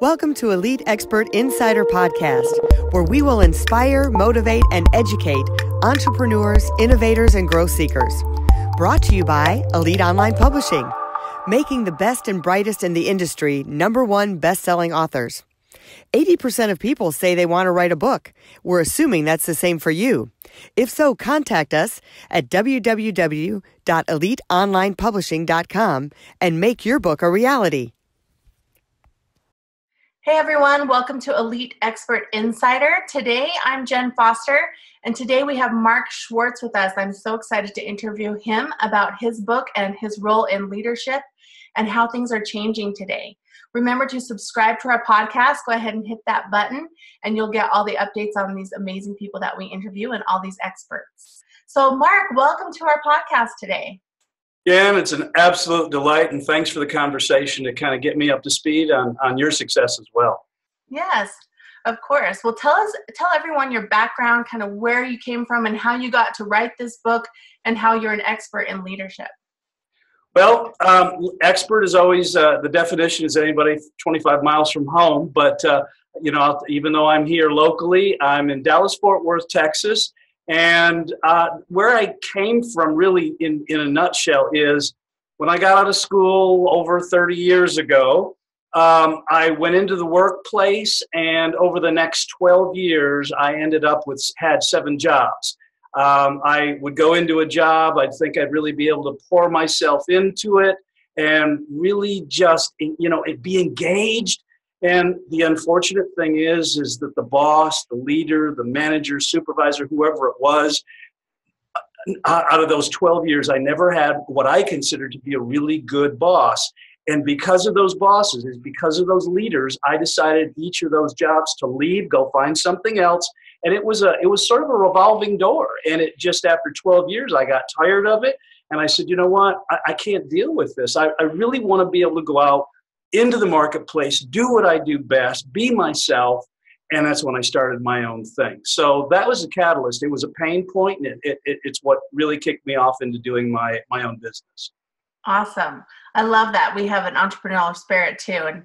Welcome to Elite Expert Insider Podcast, where we will inspire, motivate, and educate entrepreneurs, innovators, and growth seekers. Brought to you by Elite Online Publishing, making the best and brightest in the industry #1 best-selling authors. 80% of people say they want to write a book. We're assuming that's the same for you. If so, contact us at www.eliteonlinepublishing.com and make your book a reality. Hey everyone, welcome to Elite Expert Insider. Today I'm Jen Foster, and today we have Marc Schwartz with us. I'm so excited to interview him about his book and his role in leadership and how things are changing today. Remember to subscribe to our podcast. Go ahead and hit that button and you'll get all the updates on these amazing people that we interview and all these experts. So Marc, welcome to our podcast today. Jan, it's an absolute delight, and thanks for the conversation to kind of get me up to speed on your success as well. Yes, of course. Well, tell everyone your background, kind of where you came from and how you got to write this book and how you're an expert in leadership. Well, expert is always, the definition is anybody 25 miles from home, but even though I'm here locally, I'm in Dallas-Fort Worth, Texas. And where I came from really in a nutshell is when I got out of school over 30 years ago, I went into the workplace, and over the next 12 years, I had 7 jobs. I would go into a job, I'd think I'd really be able to pour myself into it and really just, be engaged. And the unfortunate thing is that the boss, the leader, the manager, supervisor, whoever it was, out of those 12 years, I never had what I consider to be a really good boss. And because of those bosses, because of those leaders, I decided each of those jobs to leave, go find something else. And it was sort of a revolving door. And it just after 12 years, I got tired of it. And I said, you know what, I can't deal with this. I really want to be able to go out into the marketplace, do what I do best, be myself, and that's when I started my own thing. So that was a catalyst. It was a pain point, and it's what really kicked me off into doing my own business. Awesome. I love that. We have an entrepreneurial spirit too, and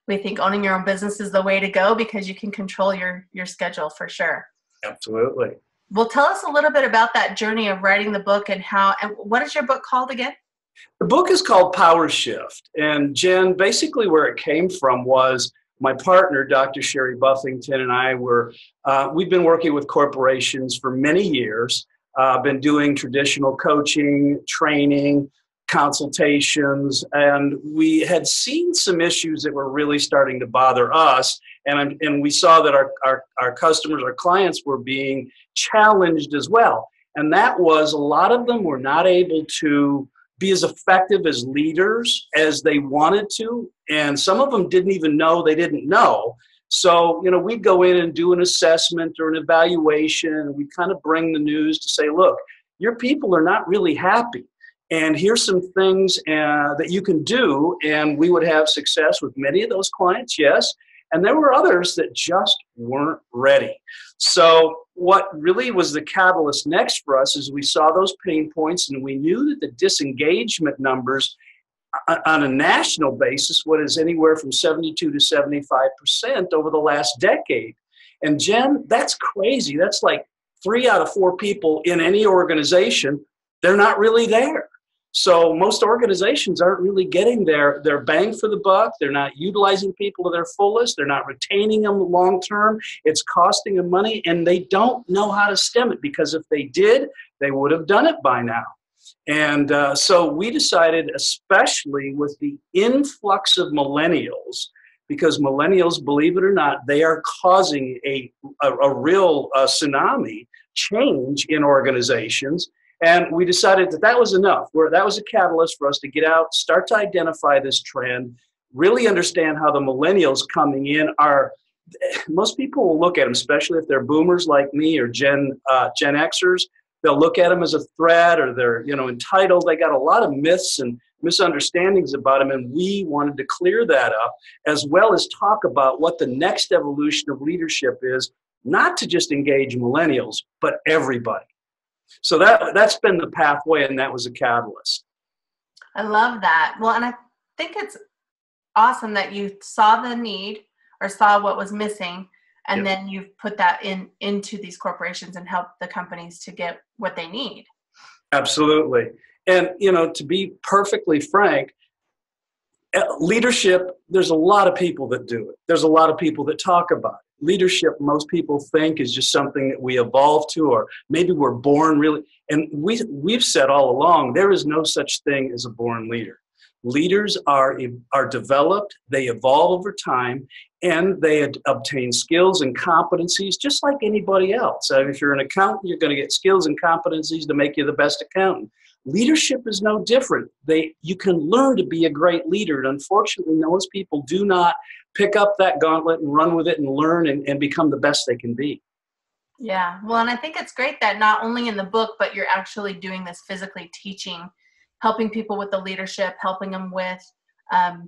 we think owning your own business is the way to go because you can control your schedule for sure. Absolutely. Well, tell us a little bit about that journey of writing the book and what is your book called again? The book is called Power Shift, and Jen, basically where it came from was my partner, Dr. Sherry Buffington, and I we've been working with corporations for many years, been doing traditional coaching, training, consultations, and we had seen some issues that were really starting to bother us, and we saw that our customers, our clients were being challenged as well, and that was a lot of them were not able to be as effective as leaders as they wanted to. And some of them didn't even know they didn't know. So, we'd go in and do an assessment or an evaluation, and we'd kind of bring the news to say, look, your people are not really happy. And here's some things that you can do. And we would have success with many of those clients, yes. And there were others that just weren't ready. So what really was the catalyst next for us is we saw those pain points, and we knew that the disengagement numbers on a national basis was anywhere from 72 to 75% over the last decade. And Jen, that's crazy. That's like 3 out of 4 people in any organization, they're not really there. So most organizations aren't really getting their bang for the buck. They're not utilizing people to their fullest. They're not retaining them long term. It's costing them money, and they don't know how to stem it, because if they did, they would have done it by now. And so we decided, especially with the influx of millennials, because millennials, believe it or not, they are causing a real tsunami change in organizations. And we decided that was enough. That was a catalyst for us to get out, start to identify this trend, really understand how the millennials coming in are. Most people will look at them, especially if they're boomers like me or Gen Xers. They'll look at them as a threat, or they're entitled. They got a lot of myths and misunderstandings about them, and we wanted to clear that up, as well as talk about what the next evolution of leadership is, not to just engage millennials, but everybody. So that's been the pathway, and that was a catalyst. I love that. Well, and I think it's awesome that you saw the need or saw what was missing, and Yep. then you've put that into these corporations and helped the companies to get what they need. Absolutely. And, to be perfectly frank, leadership, there's a lot of people that do it. There's a lot of people that talk about it. Leadership, most people think, is just something that we evolve to, or maybe we're born really. And we've said all along, there is no such thing as a born leader. Leaders are developed, they evolve over time, and they obtain skills and competencies just like anybody else. If you're an accountant, you're going to get skills and competencies to make you the best accountant. Leadership is no different. You can learn to be a great leader, and unfortunately, most people do not pick up that gauntlet and run with it and learn and become the best they can be. Yeah, well, and I think it's great that not only in the book, but you're actually doing this physically, teaching, helping people with the leadership, helping them with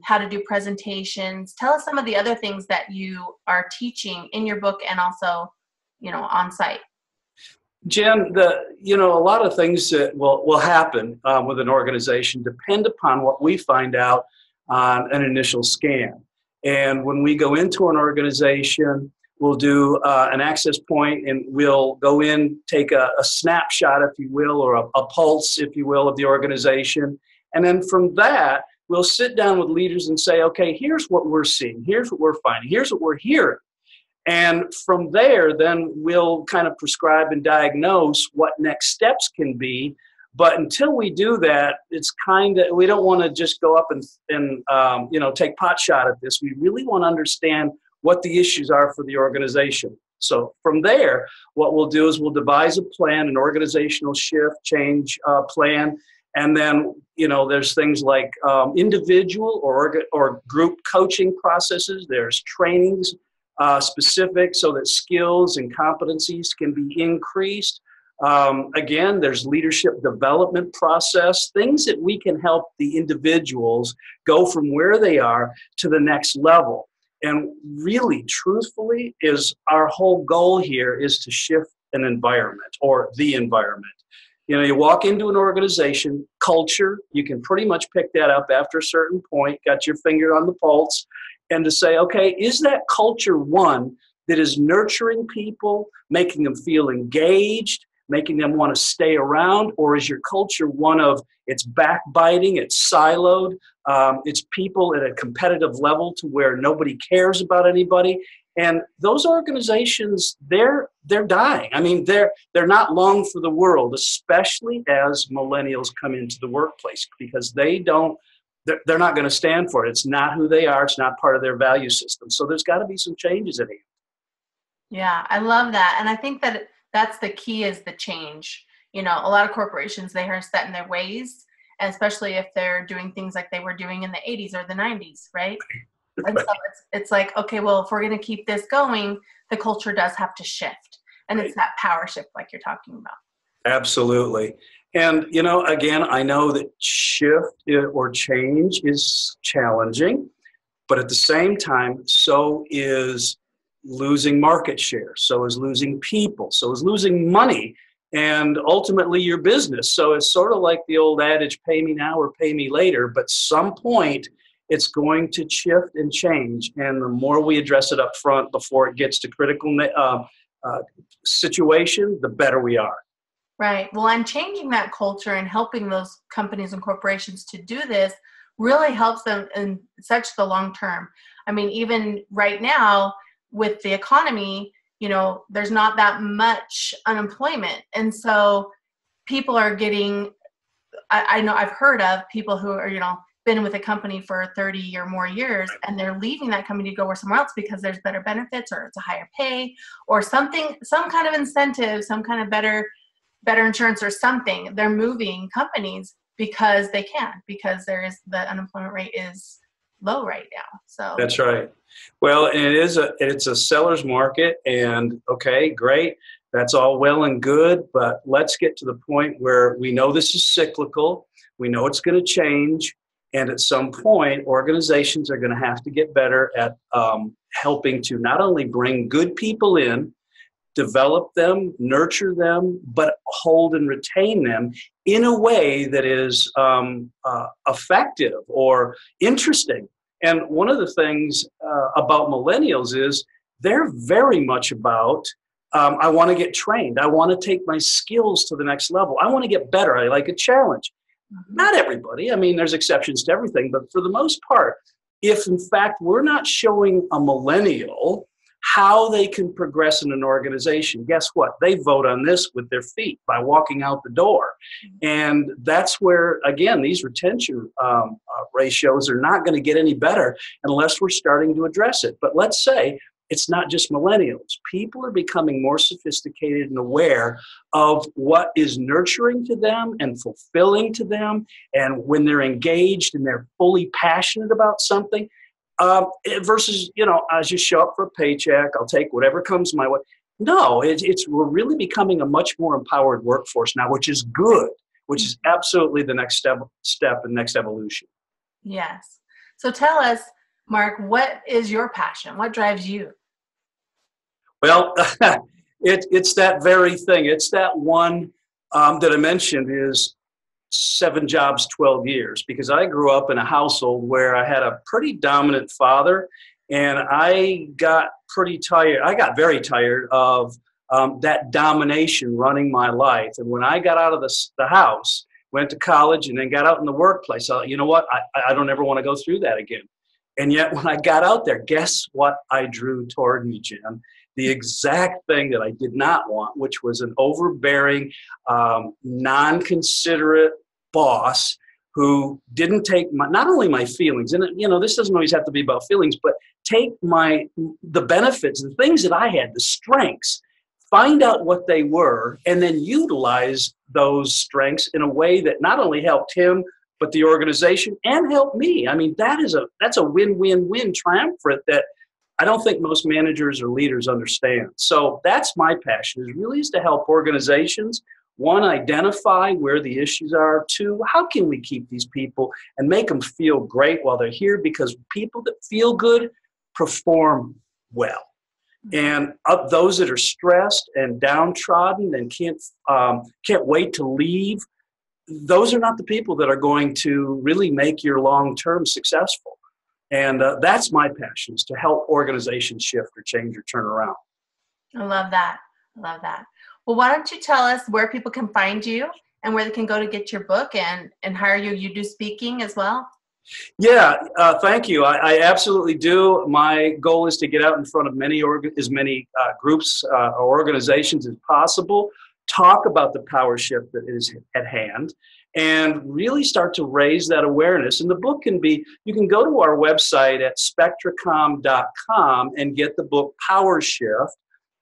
how to do presentations. Tell us some of the other things that you are teaching in your book and also, on site. Jen, a lot of things that will happen with an organization depend upon what we find out on an initial scan. And when we go into an organization, we'll do an access point, and we'll go in, take a snapshot, if you will, or a pulse, if you will, of the organization. And then from that, we'll sit down with leaders and say, okay, here's what we're seeing. Here's what we're finding. Here's what we're hearing. And from there, then we'll kind of prescribe and diagnose what next steps can be. But until we do that, it's we don't want to just go up and take pot shot at this. We really want to understand what the issues are for the organization. So from there, what we'll do is we'll devise a plan, an organizational shift, change plan. And then, there's things like individual or group coaching processes. There's trainings specific so that skills and competencies can be increased. Again, there's leadership development process, things that we can help the individuals go from where they are to the next level. And really, truthfully, is our whole goal here is to shift an environment or the environment. You walk into an organization, culture, you can pretty much pick that up after a certain point, got your finger on the pulse, and to say, okay, is that culture one that is nurturing people, making them feel engaged, making them want to stay around, or is your culture one of it's backbiting, it's siloed, it's people at a competitive level to where nobody cares about anybody? And those organizations, they're dying. I mean, they're not long for the world, especially as millennials come into the workplace, because they're not going to stand for it. It's not who they are. It's not part of their value system. So there's got to be some changes in it. Yeah, I love that. And I think that that's the key, is the change. A lot of corporations, they are set in their ways, and especially if they're doing things like they were doing in the 80s or the 90s, right? And so it's like, okay, well, if we're going to keep this going, the culture does have to shift. And it's that power shift like you're talking about. Absolutely. And, again, I know that shift or change is challenging, but at the same time, so is losing market share, so is losing people, so is losing money, and ultimately your business. So it's sort of like the old adage, pay me now or pay me later, but some point it's going to shift and change. And the more we address it up front before it gets to critical situation, the better we are. Right. Well, and changing that culture and helping those companies and corporations to do this really helps them in such the long term. I mean, even right now with the economy, there's not that much unemployment. And so people are getting, I know I've heard of people who are, been with a company for 30 or more years, and they're leaving that company to go somewhere else because there's better benefits, or it's a higher pay, or some kind of incentive, some kind of better insurance or something. They're moving companies because they can, because the unemployment rate is low right now. So that's right. Well, and it's a seller's market, and okay, great. That's all well and good, but let's get to the point where we know this is cyclical. We know it's going to change. And at some point, organizations are going to have to get better at helping to not only bring good people in, develop them, nurture them, but hold and retain them in a way that is effective or interesting. And one of the things about millennials is they're very much about, I want to get trained. I want to take my skills to the next level. I want to get better. I like a challenge. Not everybody. I mean, there's exceptions to everything. But for the most part, if in fact we're not showing a millennial how they can progress in an organization, guess what? They vote on this with their feet by walking out the door. And that's where, again, these retention ratios are not going to get any better unless we're starting to address it. But let's say it's not just millennials. People are becoming more sophisticated and aware of what is nurturing to them and fulfilling to them. And when they're engaged and they're fully passionate about something, versus, I just show up for a paycheck, I'll take whatever comes my way. No, we're really becoming a much more empowered workforce now, which is good, which is absolutely the next step and next evolution. Yes. So tell us, Marc, what is your passion? What drives you? Well, it's that very thing. It's that one that I mentioned is 7 jobs, 12 years, because I grew up in a household where I had a pretty dominant father, and I got pretty tired. I got very tired of that domination running my life. And when I got out of the house, went to college, and then got out in the workplace, you know what? I don't ever want to go through that again. And yet when I got out there, guess what I drew toward me, Jen? The exact thing that I did not want, which was an overbearing, non-considerate boss who didn't take not only my feelings, and this doesn't always have to be about feelings, but take the benefits, the things that I had, the strengths, find out what they were, and then utilize those strengths in a way that not only helped him, but the organization and helped me. I mean, that's a win-win-win triumvirate that I don't think most managers or leaders understand. So that's my passion, is to help organizations, one, identify where the issues are. 2, how can we keep these people and make them feel great while they're here? Because people that feel good perform well. And of those that are stressed and downtrodden and can't wait to leave, those are not the people that are going to really make your long-term successful. And that's my passion, is to help organizations shift or change or turn around. I love that. Well, why don't you tell us where people can find you and where they can go to get your book and hire you? You do speaking as well? Yeah, thank you. I absolutely do. My goal is to get out in front of as many groups or organizations as possible, talk about the power shift that is at hand, and really start to raise that awareness. And the book you can go to our website at spectracom.com and get the book Power Shift.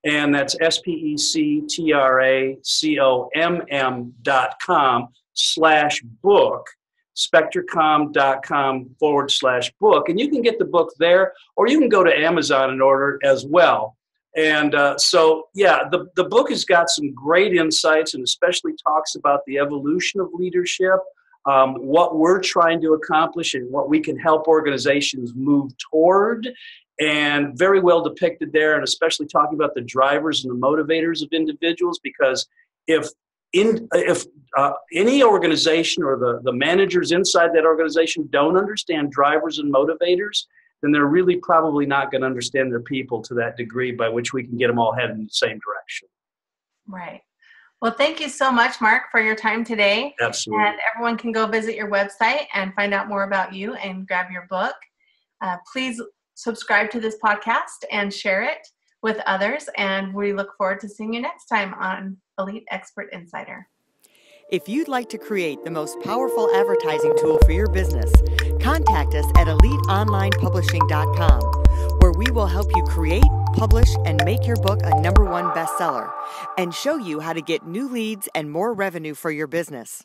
And that's spectracom.com/book, spectracom.com/book. And you can get the book there, or you can go to Amazon and order it as well. And the book has got some great insights, and especially talks about the evolution of leadership, what we're trying to accomplish and what we can help organizations move toward. And very well depicted there, and especially talking about the drivers and the motivators of individuals, because if any organization or the managers inside that organization don't understand drivers and motivators, then they're really probably not going to understand their people to that degree by which we can get them all headed in the same direction. Right. Well, thank you so much, Marc, for your time today. Absolutely. And everyone can go visit your website and find out more about you and grab your book. Please subscribe to this podcast and share it with others. And we look forward to seeing you next time on Elite Expert Insider. If you'd like to create the most powerful advertising tool for your business, contact us at eliteonlinepublishing.com, where we will help you create, publish, and make your book a #1 bestseller, and show you how to get new leads and more revenue for your business.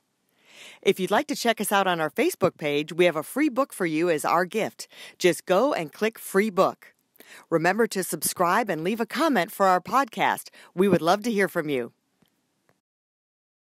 If you'd like to check us out on our Facebook page, we have a free book for you as our gift. Just go and click Free Book. Remember to subscribe and leave a comment for our podcast. We would love to hear from you.